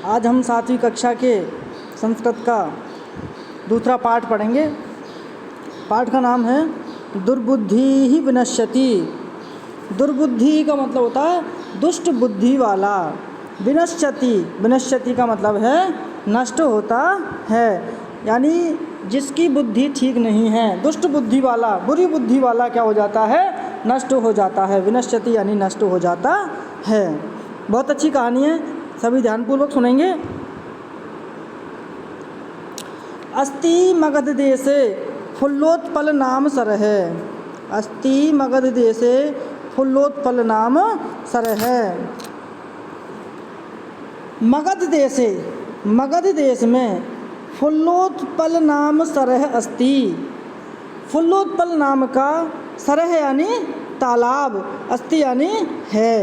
आज हम 7वीं कक्षा के संस्कृत का दूसरा पाठ पढ़ेंगे। पाठ का नाम है दुर्बुद्धि ही विनश्यति। दुर्बुद्धि का मतलब होता है दुष्ट बुद्धि वाला। विनश्यति, विनश्यति का मतलब है नष्ट होता है, यानी जिसकी बुद्धि ठीक नहीं है, दुष्ट बुद्धि वाला, बुरी बुद्धि वाला क्या हो जाता है, नष्ट हो जाता है। विनश्यति यानी नष्ट हो जाता है। बहुत अच्छी कहानी है, सभी ध्यानपूर्वक सुनेंगे। अस्ति मगध देशे फुल्लोत्पल नाम सरह। अस्ति मगध देशे फुल्लोत्पल नाम सरह। मगध देशे, मगध देश में फुल्लोत्पल नाम सरह अस्ति। फुल्लोत्पल नाम का सरह यानी तालाब, अस्ति यानी है।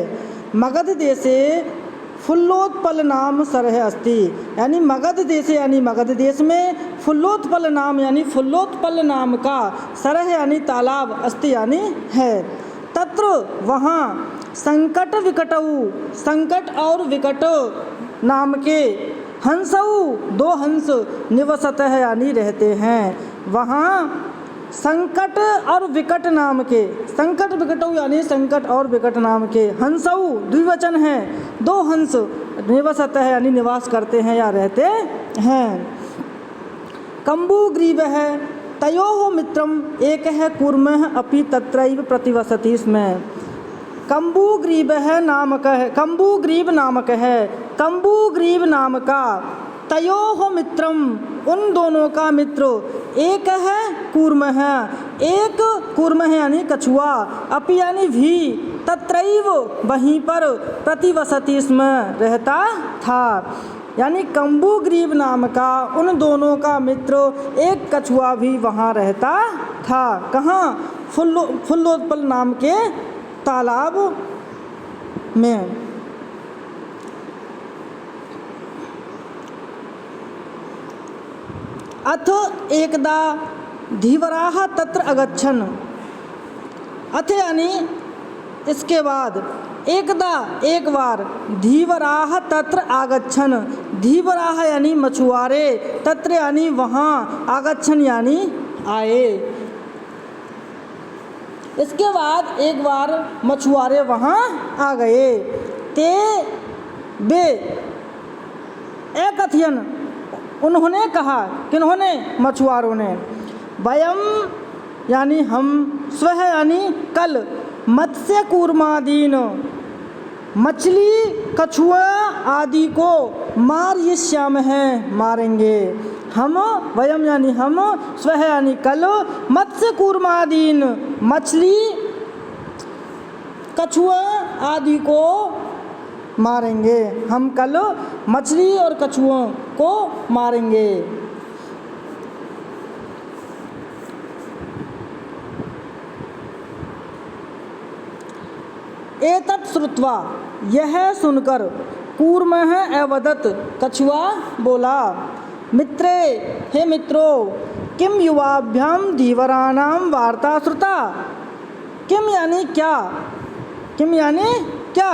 मगध देशे फुल्लोत्पल नाम सरह अस्ति, यानी मगध देश यानी मगध देश में फुल्लोत्पल नाम यानी फुल्लोत्पल नाम का सरह यानी तालाब, अस्ति यानी है। तत्र वहाँ संकट विकटऊ, संकट और विकट नाम के हंसऊ, दो हंस निवसतः यानी रहते हैं। वहाँ संकट और विकट नाम के, संकट विकटऊ यानी संकट और विकट नाम के, हंसऊ द्विवचन है, दो हंस निवसतः यानी निवास करते हैं या रहते हैं। कंबू ग्रीव है तयोः मित्रम एक है कूर्मः अपि तत्रैव प्रतिवसति इसमें। कंबू ग्रीव है नामक है, कंबू ग्रीव नामक है, कंबू ग्रीव नाम का तयोः मित्रम उन दोनों का मित्र, एक है कूर्म है, एक कूर्म है यानी कछुआ, अपि यानी भी, तत्रैव वहीं पर, प्रतिवसति इसमें रहता था। यानी कंबू ग्रीव नाम का उन दोनों का मित्र एक कछुआ भी वहाँ रहता था। कहाँ? फुल्लोत्पल नाम के तालाब में। अथ एकदा धीवराः तत्र अगच्छन्। अथ यानी इसके बाद, एकदा एक बार, धीवराः तत्र आगच्छन्, धीवराः यानी मछुआरे, तत्र यानी वहाँ, आगच्छन् यानी आए। इसके बाद एक बार मछुआरे वहाँ आ गए। ते बे एकथयन उन्होंने कहा, किन्होंने? मछुआरों ने। वयम यानी हम, स्वह यानी कल, मत्स्य कूर्मादीन मछली कछुआ आदि को मारयिष्याम हैं, मारेंगे हम। वयम यानी हम, स्वह यानी कल, मत्स्य कूर्मादीन मछली कछुआ आदि को मारेंगे। हम कल मछली और कछुओं को मारेंगे। एतत् श्रुत्वा, यह सुनकर, कूर्मः अवदत्, कछुआ बोला, मित्रे, हे मित्रों, किम युवाभ्याम धीवराणां वार्ता श्रुता। किम यानी क्या, किम यानी क्या,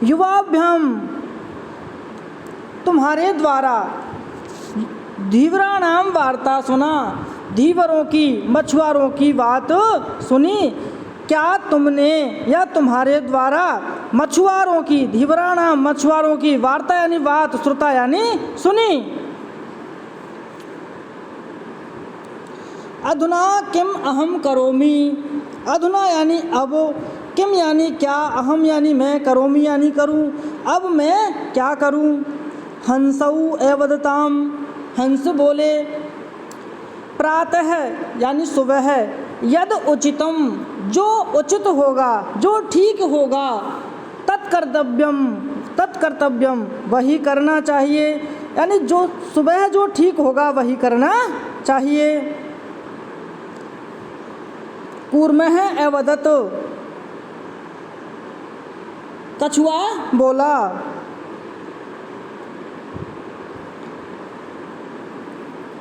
युवाभ्याम तुम्हारे द्वारा, धीवराणाम वार्ता सुना, धीवरों की, मछुआरों की बात सुनी। क्या तुमने या तुम्हारे द्वारा मछुआरों की, धीवराणाम मछुआरों की, वार्ता यानी बात, श्रुता यानी सुनी। अधुना किम अहम करोमि, अधुना यानी अब, किम यानी क्या, अहम यानी मैं, करोमि यानी करूं, अब मैं क्या करूं। हंसऊ एवदताम, हंस बोले, प्रातः यानी सुबह, यद उचितम जो उचित होगा, जो ठीक होगा, तत्कर्तव्यम, तत्कर्तव्यम वही करना चाहिए, यानी जो सुबह जो ठीक होगा वही करना चाहिए। कूर्मः अवदत्, कछुआ बोला।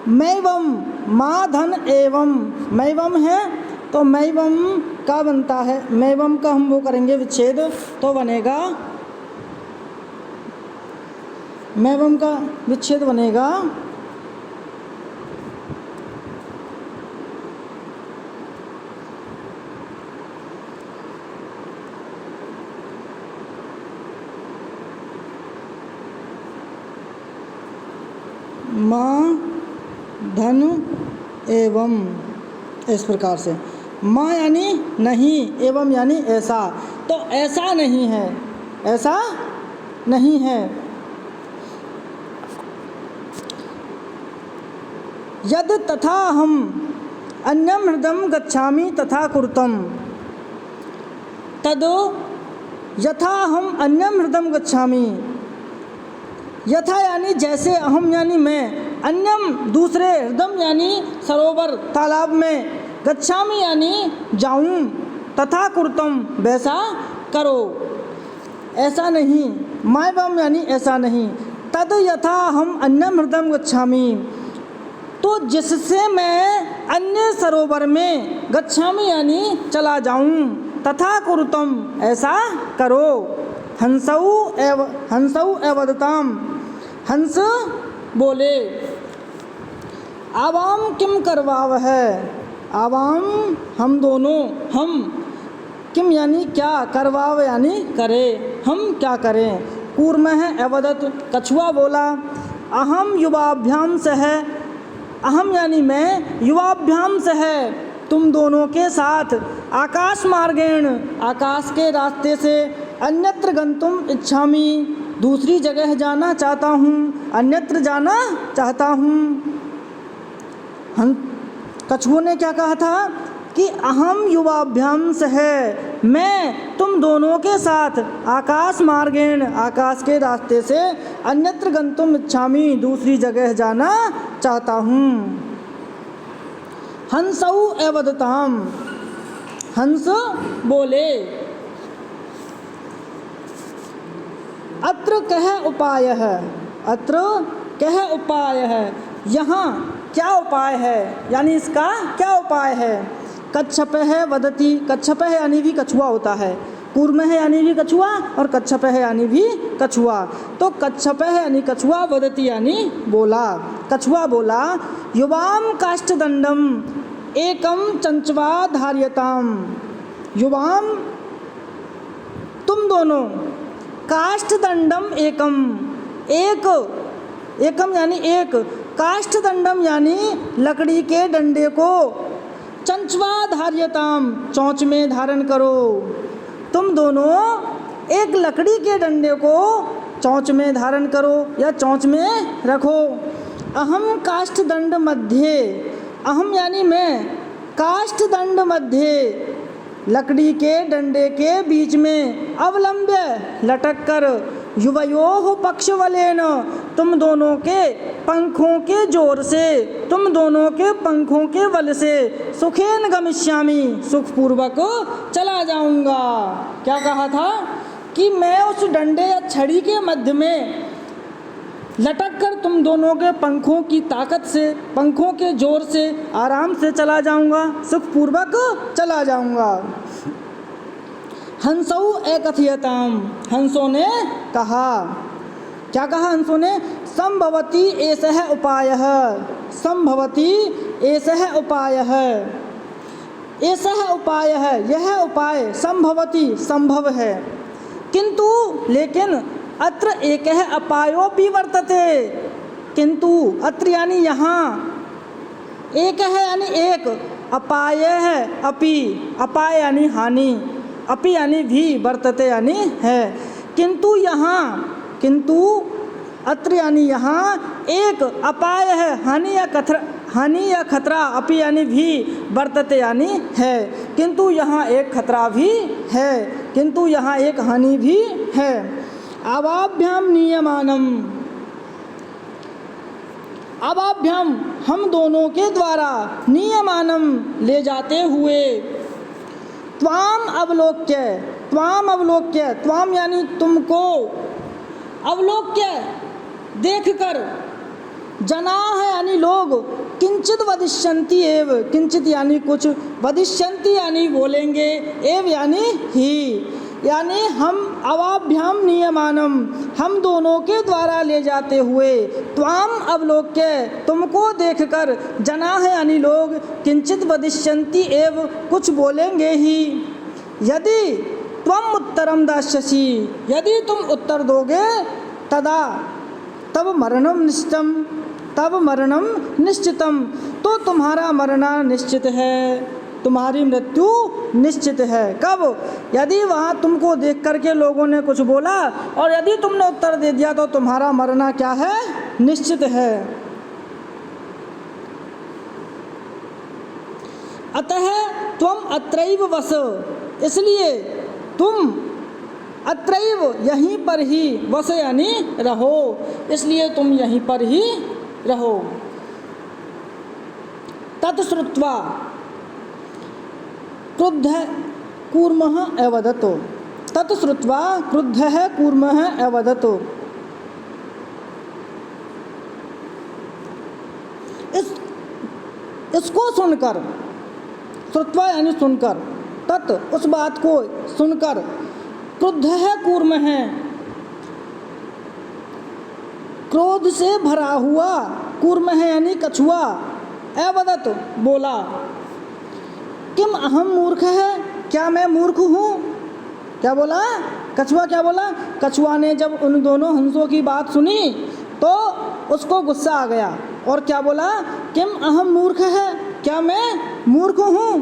मैवम माँ धन एवं, मैवम है तो मैवम का बनता है, मैवम का हम वो करेंगे विच्छेद तो बनेगा मैवम का विच्छेद बनेगा माँ धन एवं, इस प्रकार से। माँ यानी नहीं, एवं यानी ऐसा, तो ऐसा नहीं है, ऐसा नहीं है। यद तथा हम अन्यम हृदम गच्छामि तथा कुरुतम, तद यथा हम अन्यम हृदम गच्छामि, यथा यानी जैसे, अहम यानी मैं, अन्यम दूसरे, हृदम यानी सरोवर तालाब में, गच्छामि यानी जाऊं, तथा कुरुतम वैसा करो, ऐसा नहीं। मायवम यानी ऐसा नहीं। तद यथा हम अन्यम हृदम गच्छामि, तो जिससे मैं अन्य सरोवर में, गच्छामि यानी चला जाऊं, तथा कुरुतम ऐसा करो। हंसौ एवदताम, हंस बोले, आवाम किम करवाव है, आवाम हम दोनों, हम किम यानी क्या, करवाव यानी करे, हम क्या करें। कूर्म है एवदत, कछुआ बोला, अहम युवाभ्याम सह, अहम यानी मैं, युवाभ्याम सह तुम दोनों के साथ, आकाश मार्गेण आकाश के रास्ते से, अन्यत्र गंतुम इच्छामि दूसरी जगह जाना चाहता हूँ, अन्यत्र जाना चाहता हूँ। कछुओं ने क्या कहा था कि अहम युवाभ्याम सह, मैं तुम दोनों के साथ, आकाश मार्गेण आकाश के रास्ते से, अन्यत्र गंतुम इच्छामि दूसरी जगह जाना चाहता हूँ। हंसौ एवदताम, हंस बोले, अत्र कह उपाय है, अत्र कह उपाय है, यहाँ क्या उपाय है, यानी इसका क्या उपाय है। कच्छप है वदति, कच्छप है यानी भी कछुआ होता है, कूर्म है यानी भी कछुआ, और कच्छप है यानी भी कछुआ। तो कच्छप है यानी कछुआ, वदति यानी बोला, कछुआ बोला, युवाम काष्ठदंडम एकम चंचवा धार्यताम, युवाम तुम दोनों, काष्ठदंडम एकम, एक, एकम यानी एक, काष्ठदंडम यानी लकड़ी के डंडे को, चंचवा धार्यताम चोंच में धारण करो, तुम दोनों एक लकड़ी के डंडे को चोंच में धारण करो या चोंच में रखो। अहम काष्ठदंड मध्य, अहम यानी मैं, काष्ठदंड मध्य लकड़ी के डंडे के बीच में, अवलंब्य लटक कर, युवयोः पक्षवलेन तुम दोनों के पंखों के जोर से, तुम दोनों के पंखों के बल से, सुखेन गमिष्यामि सुखपूर्वक चला जाऊंगा। क्या कहा था कि मैं उस डंडे या छड़ी के मध्य में लटक कर तुम दोनों के पंखों की ताकत से, पंखों के जोर से आराम से चला जाऊंगा, सुखपूर्वक चला जाऊंगा। हंसौ एकथयताम, हंसों ने कहा, क्या कहा हंसों ने, संभवति एषः उपायः, संभवति एषः उपायः, एषः उपायः यह उपाय, संभवति संभव है, किंतु लेकिन, अत्र एकः अपायोपि वर्तते, किंतु अत्र यानी यहाँ, एकः यानी एक, अपाय है अपि, अपाय यानी हानि, अपि यानी भी, वर्तते यानी है, किंतु यहाँ, किंतु अत्र यानी यहाँ, एक अपाय है, हानि या खतरा, अपि यानी भी, वर्तते यानी है, किंतु यहाँ एक खतरा भी है, किंतु यहाँ एक हानि भी है। आवाभ्याम नियमानम, आवाभ्याम हम दोनों के द्वारा, नियमानम ले जाते हुए, त्वाम अवलोक्य, त्वाम अवलोक्य, त्वाम यानी तुमको, अवलोक्य देखकर, जनाः यानी लोग, किंचित वदिष्यन्ति एव, किंचित यानी कुछ, वदिष्यन्ति यानी बोलेंगे, एव यानी ही, यानी हम अवाभ्याम नियमानम, हम दोनों के द्वारा ले जाते हुए, त्वाम अवलोक्य, तुमको देखकर, जनाः यानी लोग, किंचित वदिष्यन्ति एव, कुछ बोलेंगे ही। यदि त्वम उत्तरम दास्यसि, यदि तुम उत्तर दोगे, तदा तब मरणम निश्चितम, तब मरणम निश्चितम, तो तुम्हारा मरना निश्चित है, तुम्हारी मृत्यु निश्चित है। कब? यदि वहाँ तुमको देख करके लोगों ने कुछ बोला और यदि तुमने उत्तर दे दिया तो तुम्हारा मरना क्या है? निश्चित है। अतः त्वम अत्रैव वस, इसलिए तुम अत्रैव यहीं पर ही, वस यानी रहो, इसलिए तुम यहीं पर ही रहो। तत्श्रुत्वा क्रुद्धः कूर्मः अवदतो, तत्श्रुत्वा क्रुद्धः कूर्मः अवदतो। इसको सुनकर, श्रुत्वा यानी सुनकर, तत् उस बात को सुनकर, क्रुद्धः कूर्मः क्रोध से भरा हुआ, कूर्मः यानी कछुआ, अवदत बोला, किम अहम मूर्ख है, क्या मैं मूर्ख हूँ? क्या बोला? कछुआ क्या बोला? कछुआ ने जब उन दोनों हंसों की बात सुनी तो उसको गुस्सा आ गया और क्या बोला? किम अहम मूर्ख है, क्या मैं मूर्ख हूँ?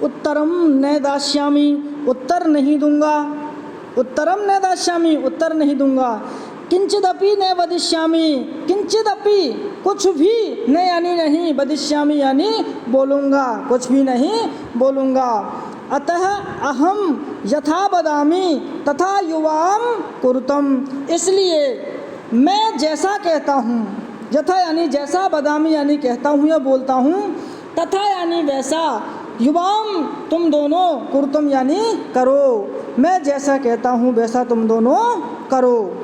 उत्तरम न दास्यामि, उत्तर नहीं दूंगा, उत्तरम न दास्यामि, उत्तर नहीं दूंगा। किंचिदपि न वदिष्यामि, किंचिदपि कुछ भी, न यानी नहीं, वदिष्यामि यानी बोलूँगा, कुछ भी नहीं बोलूँगा। अतः अहम यथा वदामि तथा युवाम कुरुतम, इसलिए मैं जैसा कहता हूँ, यथा यानी जैसा, वदामि यानी कहता हूँ या बोलता हूँ, तथा यानी वैसा, युवाम तुम दोनों, कुरुतम यानी करो, मैं जैसा कहता हूँ वैसा तुम दोनों करो।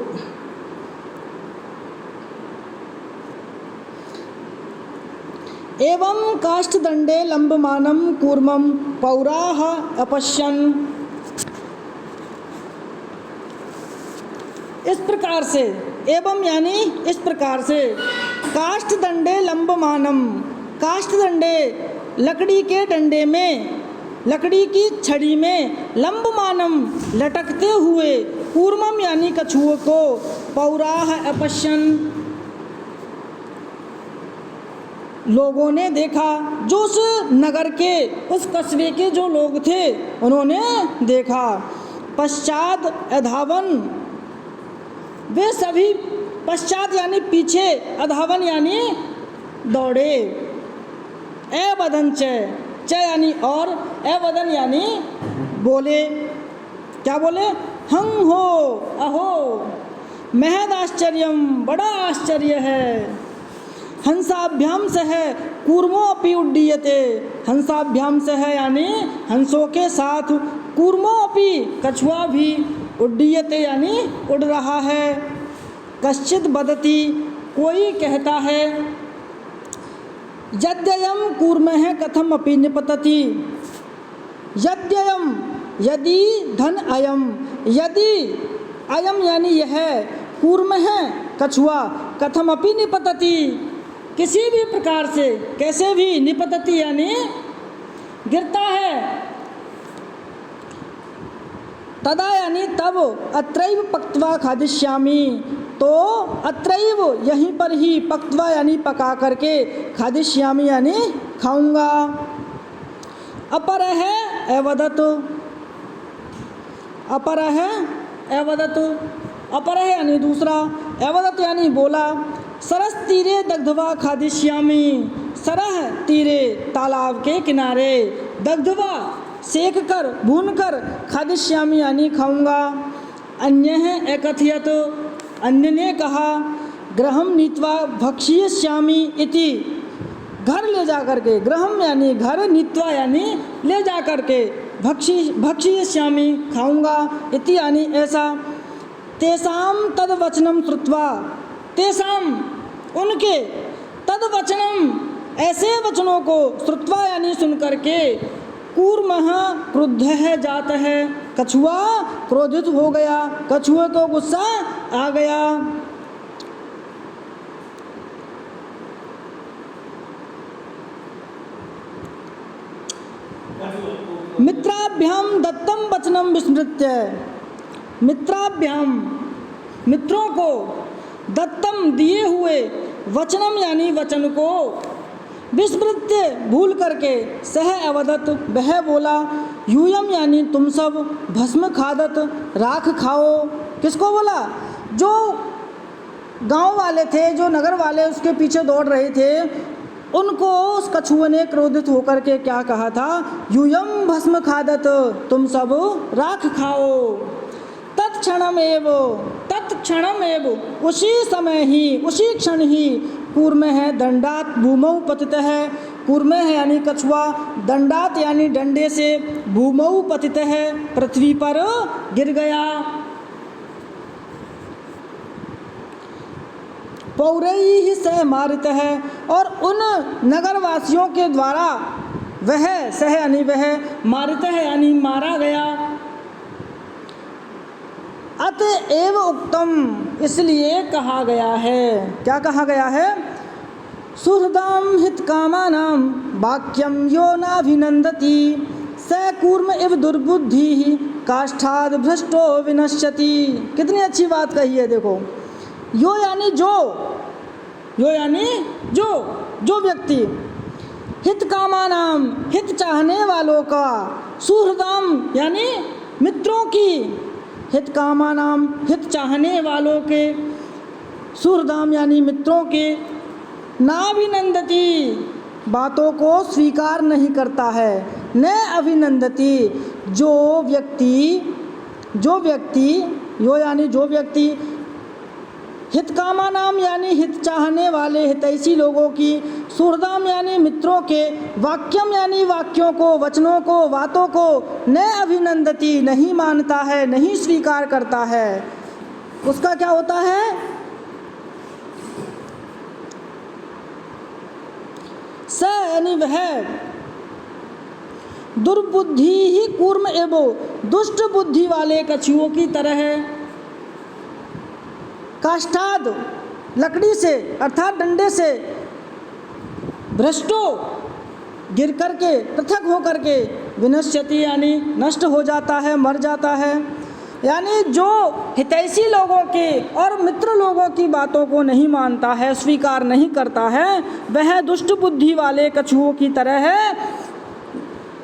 एवं काष्ठदंडे लंबमानं कूर्मं पौराः अपश्यन्, इस प्रकार से, एवं यानी इस प्रकार से, काष्ठदंडे लंबमानं, काष्ठदंडे लकड़ी के डंडे में, लकड़ी की छड़ी में, लंबमानम लटकते हुए, कूर्मम यानी कछुओं को, पौराः अपश्यन् लोगों ने देखा, जो उस नगर के, उस कस्बे के जो लोग थे उन्होंने देखा। पश्चात अधावन, वे सभी, पश्चात यानी पीछे, अधावन यानी दौड़े, अवदन च यानी और, अवदन यानी बोले, क्या बोले? हं हो, अहो, महद आश्चर्यम, बड़ा आश्चर्य है। हंसाभ्याम से है कूर्मो अपि उड्डीयते, हंसाभ्याम से है यानी हंसों के साथ, कूर्मो अपि कछुआ भी, उड्डीयते यानी उड़ रहा है। कश्चित वदति, कोई कहता है, यद्ययम कूर्मः कथम अपि निपतति, यद्ययम यदि धन अयम, यदि अयम यानी यह, कूर्मः कछुआ, कथम अपि निपतति किसी भी प्रकार से, कैसे भी, निपतति यानी गिरता है, तदा यानी तब, अत्रैव पक्त्वा खादिष्यामि, तो अत्रैव यहीं पर ही, पक्त्वा यानी पका करके, खादिष्यामि यानी खाऊंगा। अपरः अवदत, अपरः अवदत, अपरः यानी दूसरा, अवदत यानी बोला, सरस तीरे दग्धवा खादिष्यामि, सरह तीरे तालाब के किनारे, दग्धवा सेक कर, भून कर, खादिष्यामि यानी खाऊंगा। अन्यः अकथयत, अन्य ने कहा, गृहं नीत्वा भक्षयिष्यामि इति, घर ले जा करके, गृहं यानी घर, नीत्वा यानी ले जा करके, भक्षयिष्यामि खाऊंगा, इति यानी ऐसा। तेषां तद्वचनं श्रुत्वा, तेषां उनके, तद्वचनम ऐसे वचनों को श्रुत्वा यानी सुन करके कूर्मः क्रुद्धः जातः, कछुआ क्रोधित हो गया, कछुए को गुस्सा आ गया। मित्राभ्याम दत्तम वचनम विस्मृत्य, मित्राभ्याम मित्रों को दत्तम दिए हुए वचनम यानी वचन को विस्मृत्य भूल करके सह अवदत वह बोला, यूयम यानी तुम सब, भस्म खादत राख खाओ। किसको बोला? जो गांव वाले थे, जो नगर वाले उसके पीछे दौड़ रहे थे, उनको उस कछुए ने क्रोधित होकर के क्या कहा था? यूयम भस्म खादत, तुम सब राख खाओ। तत्क्षणम एव उसी समय ही, उसी क्षण ही कूर्म है दंडात भूमौ पतित है, कूर्म है यानी कछुआ, दंडात यानी डंडे से, भूमौ पतित है पृथ्वी पर गिर गया। पौरैः सह मारित है, और उन नगरवासियों के द्वारा वह सह यानी वह, मारित है यानी मारा गया। अतएव उक्तम, इसलिए कहा गया है। क्या कहा गया है? सुहृदाम हितकामानां वाक्यम यो नाभिनंदति, स कूर्म इव दुर्बुद्धि काष्ठाद भ्रष्टो विनश्यति। कितनी अच्छी बात कही है, देखो। यो यानी जो, यो यानी जो व्यक्ति, हित कामानाम हित चाहने वालों का, सुहृदाम यानी मित्रों की, हित कामानाम हित चाहने वालों के, सुहृदाम यानी मित्रों के, नाभिनंदति बातों को स्वीकार नहीं करता है, न अभिनंदति जो व्यक्ति यो यानी जो व्यक्ति, हितकामानाम यानी हित चाहने वाले हितैषी लोगों की, सुहृदाम यानी मित्रों के, वाक्यम यानी वाक्यों को, वचनों को, बातों को, न अभिनंदति नहीं मानता है, नहीं स्वीकार करता है, उसका क्या होता है? स यानी वह, दुर्बुद्धि ही कूर्म एवो दुष्ट बुद्धि वाले कछुओं की तरह है। काष्ठाद लकड़ी से अर्थात डंडे से, भ्रष्टो गिर करके, पृथक होकर के, विनश्यति यानी नष्ट हो जाता है, मर जाता है। यानी जो हितैषी लोगों के और मित्र लोगों की बातों को नहीं मानता है, स्वीकार नहीं करता है, वह दुष्ट बुद्धि वाले कछुओं की तरह है,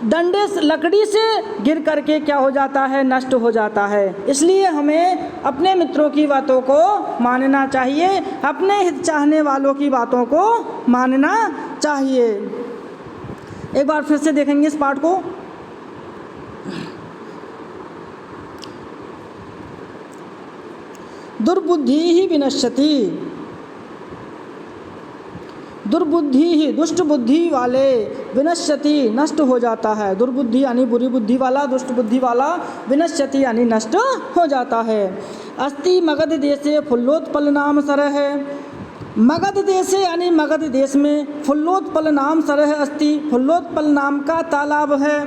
डंडे से, लकड़ी से गिर करके क्या हो जाता है? नष्ट हो जाता है। इसलिए हमें अपने मित्रों की बातों को मानना चाहिए, अपने हित चाहने वालों की बातों को मानना चाहिए। एक बार फिर से देखेंगे इस पाठ को। दुर्बुद्धि ही विनश्यति, दुर्बुद्धि ही दुष्ट बुद्धि वाले, विनश्यति नष्ट हो जाता है। दुर्बुद्धि यानी बुरी बुद्धि वाला, दुष्ट बुद्धि वाला, विनश्यति यानी नष्ट हो जाता है। अस्ति मगध देशे फुल्लोत्पल नाम सरह, मगध देशे यानी मगध देश में, फुल्लोत्पल नाम सरह अस्ति, फुल्लोत्पल नाम का तालाब है।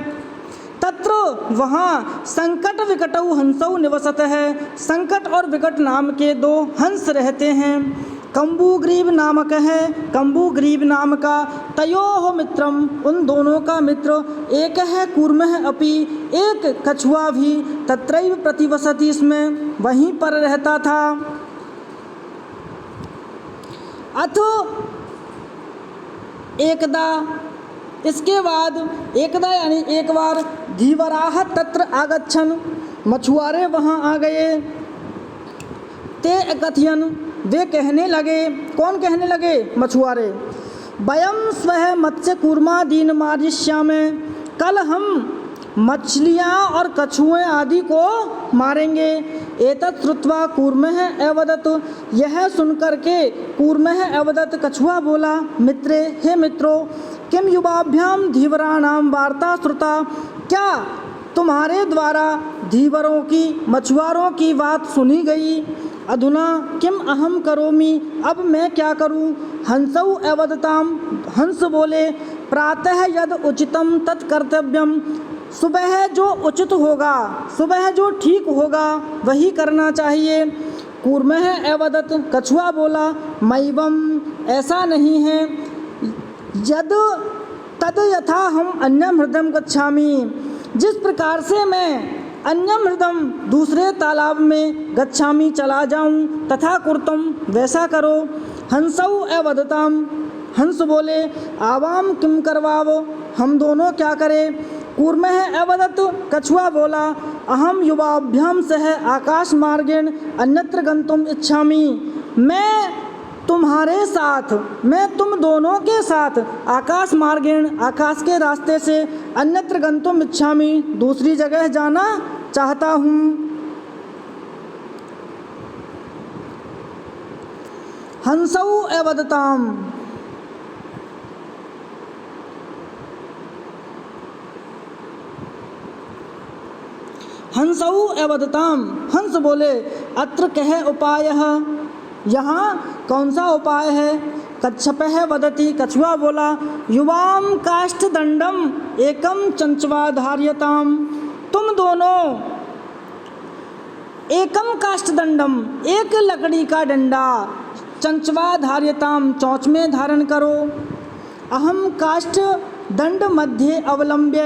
तत्र वहाँ संकट विकटौ हंसौ निवसत है, संकट और विकट नाम के दो हंस रहते हैं। कंबुग्रीव नामक है, कंबुग्रीव नाम का, तयोः मित्रम उन दोनों का मित्र, एक है कूर्मः अपि एक कछुआ भी, तत्रैव प्रतिवसति इसमें वहीं पर रहता था। अथ एकदा इसके बाद, एकदा यानी एक बार, धीवराः तत्र आगच्छन् मछुआरे वहाँ आ गए। ते अकथयन् वे कहने लगे, कौन कहने लगे? मछुआरे। वयं स्वः मत्स्य कूर्मादीन मारिष्यामि, कल हम मछलियाँ और कछुए आदि को मारेंगे। एतत् श्रुत्वा कूर्मः अवदत्, यह सुनकर के कूर्मः अवदत् कछुआ बोला, मित्रे हे मित्रों, किम युवाभ्याम धीवराणाम वार्ता श्रुता, क्या तुम्हारे द्वारा धीवरों की, मछुआरों की बात सुनी गई? अधुना किम अहम करोमि, अब मैं क्या करूं? हंसौ अवदताम, हंस बोले प्रातः यद उचितम तत्कर्तव्यम, सुबह जो उचित होगा, सुबह जो ठीक होगा वही करना चाहिए। कूर्मः अवदत, कछुआ बोला मैवम, ऐसा नहीं है। यद तद यथा हम अन्यम हृदयम गच्छामि, जिस प्रकार से मैं अन्यम हृदयम दूसरे तालाब में गच्छामि चला जाऊं, तथा कुर्तम वैसा करो। हंसौ अवदताम, हंस बोले आवाम किम करवाव, हम दोनों क्या करें। कूर्मः अवदत, कछुआ बोला अहम युवाभ्याम सह आकाश मार्गेण अन्यत्र गंतुम इच्छामि, मैं तुम्हारे साथ, मैं तुम दोनों के साथ आकाश मार्गेण, आकाश के रास्ते से अन्यत्र गंतुम इच्छामि, दूसरी जगह जाना चाहता हूँ। हंसौ अवदताम, हंसौ अवदताम, हंस बोले अत्र कह उपायः, यहाँ कौन सा उपाय है। कच्छपः वदति, कछुआ बोला युवाम काष्ठदंडम एकम चंचवा धार्यताम, तुम दोनों एकम काष्ठदंडम, एक लकड़ी का डंडा, चंचवा धार्यताम, चौंच में धारण करो। अहम काष्ठ दंड मध्य अवलंब्य,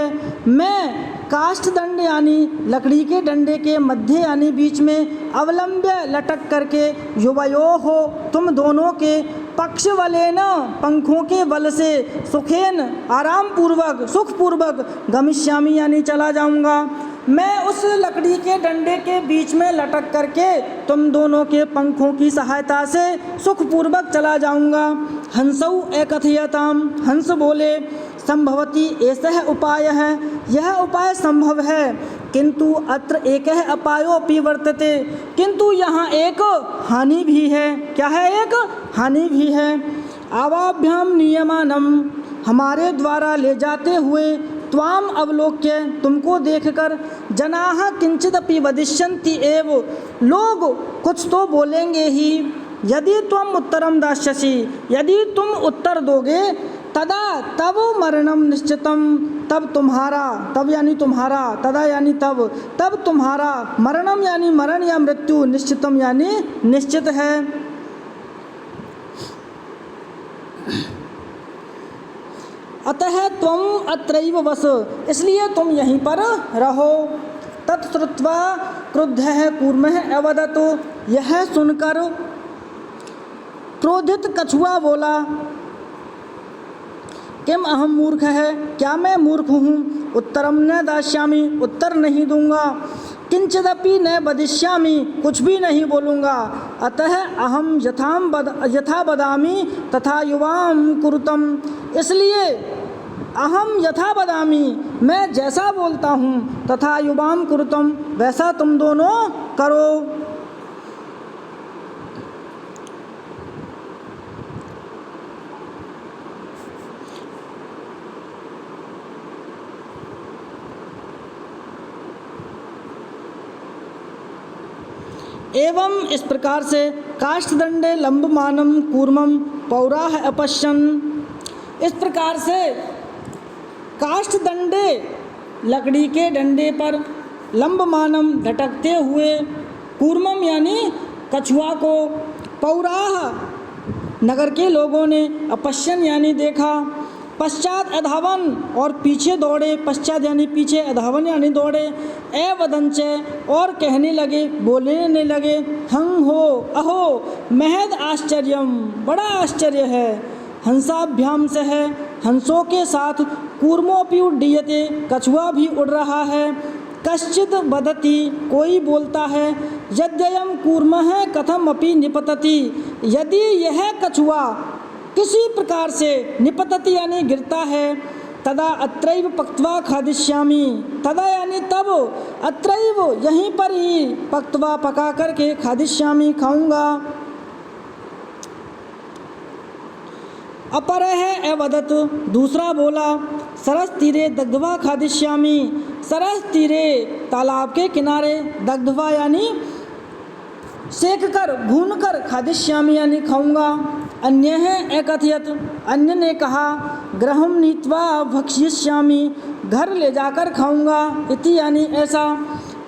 मैं काष्ठदंड यानी लकड़ी के डंडे के मध्य यानी बीच में, अवलंब्य लटक करके, युवयो हो तुम दोनों के, पक्ष वलेन पंखों के बल से, सुखेन आराम पूर्वक सुख पूर्वक, गमिष्यामि यानी चला जाऊंगा। मैं उस लकड़ी के डंडे के बीच में लटक करके तुम दोनों के पंखों की सहायता से सुखपूर्वक चला जाऊंगा। हंसौ एकथयताम, हंस बोले संभवती ऐसा उपाय है, यह उपाय संभव है, किंतु अत्र एकः अपायोऽपि वर्तते, किंतु यहाँ एक हानि भी है। क्या है? एक हानि भी है। आवाभ्याम नियमानम, हमारे द्वारा ले जाते हुए, त्वाम अवलोक्य, तुमको देखकर, जनाः किंचिदपि वदिष्यन्ति एव, लोग कुछ तो बोलेंगे ही। यदि तुम उत्तरम दास्यसि, यदि तुम उत्तर दोगे, तदा तब मरणम निश्चितम, तब तुम्हारा, तब यानी तुम्हारा, तदा यानी तब तुम्हारा, मरणम यानी मरण या मृत्यु, निश्चितम यानी निश्चित है। अतः त्वम अत्रैव वस, इसलिए तुम यहीं पर रहो। तत्श्रुत्वा क्रुद्धः कूर्मः अवदत्, यह सुनकर क्रोधित कछुआ बोला किम अहम मूर्ख है, क्या मैं मूर्ख हूँ। उत्तरम न दास्यामि, उत्तर नहीं दूंगा। किंचिदपि न वदिष्यामि, कुछ भी नहीं बोलूँगा। अतः अहम यथा वदामि तथा युवाम कुरुतम, इसलिए अहम यथा वदामि, मैं जैसा बोलता हूँ, तथा युवाम कुरुतम, वैसा तुम दोनों करो। एवं इस प्रकार से काष्ठदंडे लंबमानम कूर्मम पौराह अपश्यन, इस प्रकार से काष्ठदंडे लकड़ी के डंडे पर लंबमानम लटकते हुए, कूर्मम यानी कछुआ को, पौराह नगर के लोगों ने, अपश्यन यानी देखा, पश्चात अधावन और पीछे दौड़े, पश्चात यानी पीछे, अधावन यानी दौड़े, एवदंच और कहने लगे, बोलने लगे, हं हो अहो महद आश्चर्यम, बड़ा आश्चर्य है। हंसाभ्याम से है, हंसों के साथ, कूर्मोऽपि उड्डीयते, कछुआ भी उड़ रहा है। कश्चिद वदति, कोई बोलता है, यद्ययं कूर्मः कथमपि निपतति, यदि यह कछुआ किसी प्रकार से निपतति यानी गिरता है, तदा अत्रैव पक्त्वा खादिष्यामि, तदा यानी तब, अत्रैव यहीं पर ही, पक्त्वा पका करके, खादिष्यामि खाऊंगा। अपरः अवदत्, दूसरा बोला, सरस तीरे दग्ध्वा खादिष्यामि, सरस तीरे तालाब के किनारे, दग्ध्वा यानी सेक कर, भून कर, खादिष्यामि यानी खाऊंगा। अन्यः एकथयत्, अन्य ने कहा गृहं नीत्वा भक्षयिष्यामि, घर ले जाकर खाऊंगा, इति यानी ऐसा।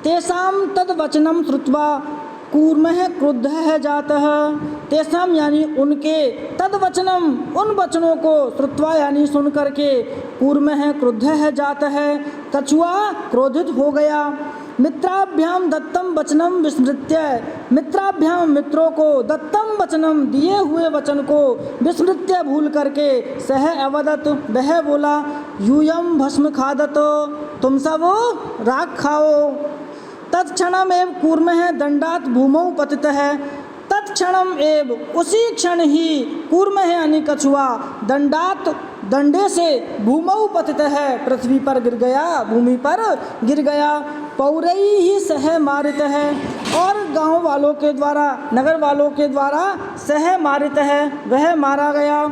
तेषां तद्वचनं श्रुत्वा कूर्मः क्रुद्धः जातः, तेषां यानी उनके, तद्वचनम उन वचनों को, श्रुत्वा यानी सुन करके, कूर्मः क्रुद्धः जातः कछुआ क्रोधित हो गया। मित्राभ्याम दत्तम वचनम विस्मृत्य, मित्राभ्याम मित्रों को, दत्तम वचनम दिए हुए वचन को, विस्मृत्य भूल करके, सह अवदत वह बोला, यूयम भस्म खादत, तुम सब राख खाओ। तत्क्षणम एव कूर्मः दंडात भूमौ पतितः, तत्क्षणम एव उसी क्षण ही कूर्मः यानी कछुआ दंडात दंडे से भूमौ पतितः पृथ्वी पर गिर गया, भूमि पर गिर गया। पौरई ही सह मारित है, और गांव वालों के द्वारा, नगर वालों के द्वारा सह मारित है, वह मारा गया।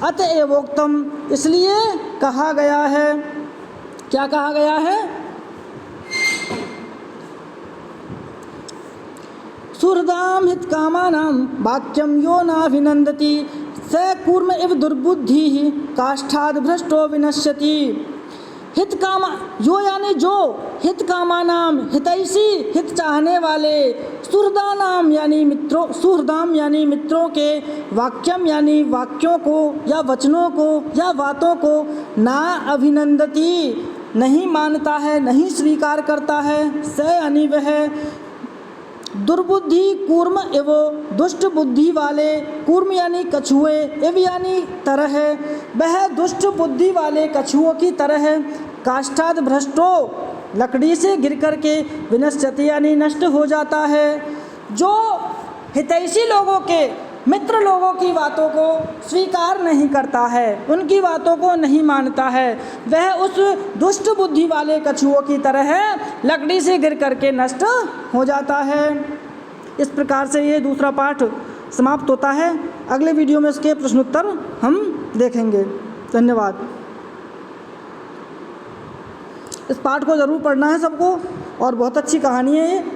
अतएवोक्तम इसलिए कहा गया है, क्या कहा गया है? सुहृदाम हित कामानां वाक्यम यो नाभिनंदति स कूर्म इव दुर्बुद्धि काष्ठाद भ्रष्टो विनश्यति। हित कामा यो यानी जो, हित कामानाम हितैषी हित चाहने वाले, सुहृदानाम यानी मित्रों, सुहृदाम यानी मित्रों के, वाक्यम यानी वाक्यों को या वचनों को या बातों को, ना अभिनंदति नहीं मानता है, नहीं स्वीकार करता है, स यानी वह, दुर्बुद्धि कूर्म एव दुष्ट बुद्धि वाले, कूर्म यानी कछुए, एव यानी तरह, वह दुष्ट बुद्धि वाले कछुओं की तरह, काष्ठाद भ्रष्टो लकड़ी से गिर करके, विनश्यति यानी नष्ट हो जाता है। जो हितैषी लोगों के, मित्र लोगों की बातों को स्वीकार नहीं करता है, उनकी बातों को नहीं मानता है, वह उस दुष्ट बुद्धि वाले कछुओं की तरह लकड़ी से गिर करके नष्ट हो जाता है। इस प्रकार से ये दूसरा पाठ समाप्त होता है। अगले वीडियो में इसके प्रश्नोत्तर हम देखेंगे। धन्यवाद। इस पाठ को ज़रूर पढ़ना है सबको, और बहुत अच्छी कहानी है ये।